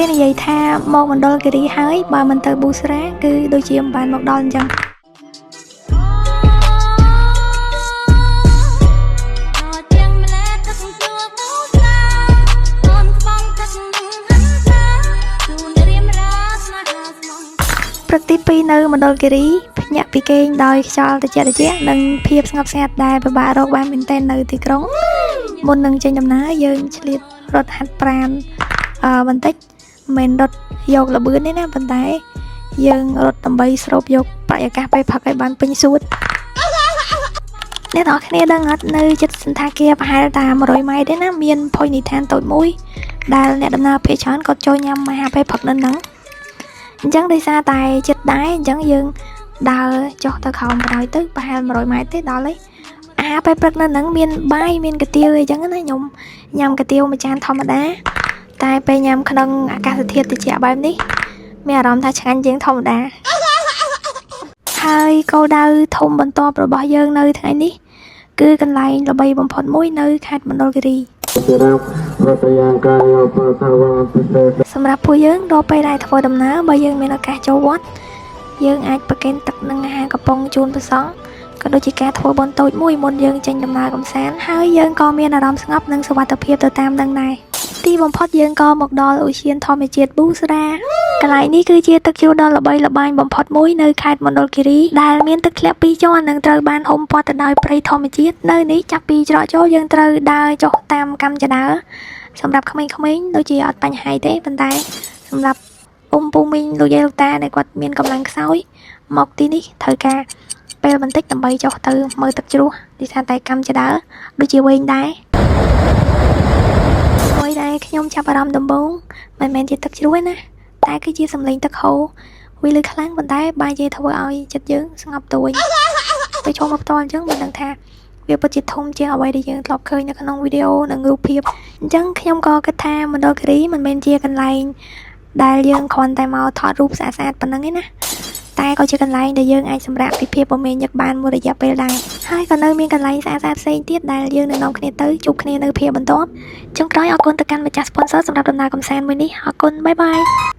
គេនិយាយថាមកមណ្ឌលគិរីហើយបើមិនទៅប៊ូស្រាគឺដូចជាមិនបានមកដល់អញ្ចឹងព្រឹកទី2នៅមណ្ឌលគិរីភ្ញាក់ពីគេងដោយខ្យល់ត្រជាក់និងភាពស្ងប់ស្ងាត់ដែលពិបាករកបានមែនទែននៅទីក្រុងមុននឹងចេញដំណើរយើងឆ្លៀតរត់ហាត់ប្រាណបន្តិចមិនរត់យកលបឿនទេណាប៉ុន្តែយើងរត់ដើម្បីស្រូបយកបរិយាកាសពេលផឹកឲ្យបានពេញសួតអ្នកនរគ្នាដឹងអត់នៅចិត្តសន្តាគារប្រហែលតែ100ម៉ែត្រទេណាមានភោជនីយដ្ឋានតូចមួយដែលអ្នកដំណើរភាគច្រើនគាត់ចូលញ៉ាំអាហារពេលផឹកនៅហ្នឹងអញ្ចឹងដោយសារតែចិត្តដែរអញ្ចឹងយើងដើរចុះទៅក្រោមបណ្ដោយទៅប្រហែល100ម៉ែត្រទេដល់ហើយអាហារពេលព្រឹកនៅហ្នឹងមានបាយមានកាទៀវអីចឹងណាខ្ញុំញ៉ាំកាទៀវមួយចានធម្មតាតែពេលញ៉ាំក្នុងអាកាសធាតុត្រជាក់បែបនេះមានអារម្មណ៍ថាឆ្ងាញ់ជាងធម្មតាហើយគោលដៅធំបន្ទាប់របស់យើងនៅថ្ងៃនេះគឺកន្លែងល្បីបំផុតមួយនៅខេត្តមណ្ឌលគិរីសម្រាប់ពួកយើងដល់ពេលដែលធ្វើដំណើរបើយើងមានឱកាសចូលវត្តយើងអាចប្រគេនទឹកនិងអាហារកំប៉ុងជូនព្រះសង្ឃក៏ដូចជាការធ្វើបុណ្យតូចមួយមុនយើងចេញដំណើរកម្សាន្តហើយយើងក៏មានអារម្មណ៍ស្ងប់និងសុវត្ថិភាពទៅតាមនឹងដែរទីបំផុតយើងក៏មកដល់ឧទ្យានធម្មជាតិប៊ូស្រាកន្លែងនេះគឺជាទឹកជ្រោះដ៏ល្បីល្បាញបំផុតមួយនៅខេត្តមណ្ឌលគិរីដែលមានទឹកធ្លាក់2ជាន់និងត្រូវបានហ៊ុំព័ទ្ធទៅដោយព្រៃធម្មជាតិនៅនេះចាប់ពីច្រកចូលយើងត្រូវដើរចុះតាមកាំចដើសម្រាប់ក្មេងៗដូចជាអត់បញ្ហាទេប៉ុន្តែសម្រាប់ពូមីងលោកយាយលោកតាដែលគាត់មានកម្លាំងខ្សោយមកទីនេះត្រូវការពេលបន្តិចដើម្បីចុះទៅមើលទឹកជ្រោះដូចថាតែកាំចដើដូចជាវែងដែរហើយដែលខ្ញុំចាប់អារម្មណ៍ដំបូងមិនមែនជាទឹកជ្រោះទេណាតែគឺជាសំឡេងទឹកហូរវាលឺខ្លាំងប៉ុន្តែបែរជាធ្វើឲ្យចិត្តយើងស្ងប់ទួយទៅចូលមកផ្ទាល់អញ្ចឹងមិនដឹងថាវាពិតជាធំជាងអ្វីដែលយើងធ្លាប់ឃើញនៅក្នុងវីដេអូនិងរូបភាពអញ្ចឹងខ្ញុំក៏គិតថាមណ្ឌលគិរីមិនមែនជាកន្លែងដែលយើងគ្រាន់តែមកថតរូបស្អាតៗប៉ុណ្្នឹងទេណាតែក៏ជាកន្លែងដែលយើងអាចសម្រាកពីភាពមមាញឹកបានមួយរយៈពេលដែរហើយក៏នៅមានកន្លែងស្អាតៗផ្សេងទៀតដែលយើងនឹងនាំគ្នាទៅជួបគ្នានៅភាគបន្ទាប់ចុងក្រោយអរគុណទៅកាន់ម្ចាស់ sponsor សម្រាប់ដំណើរកម្សាន្តមួយនេះអរគុណបាយបាយ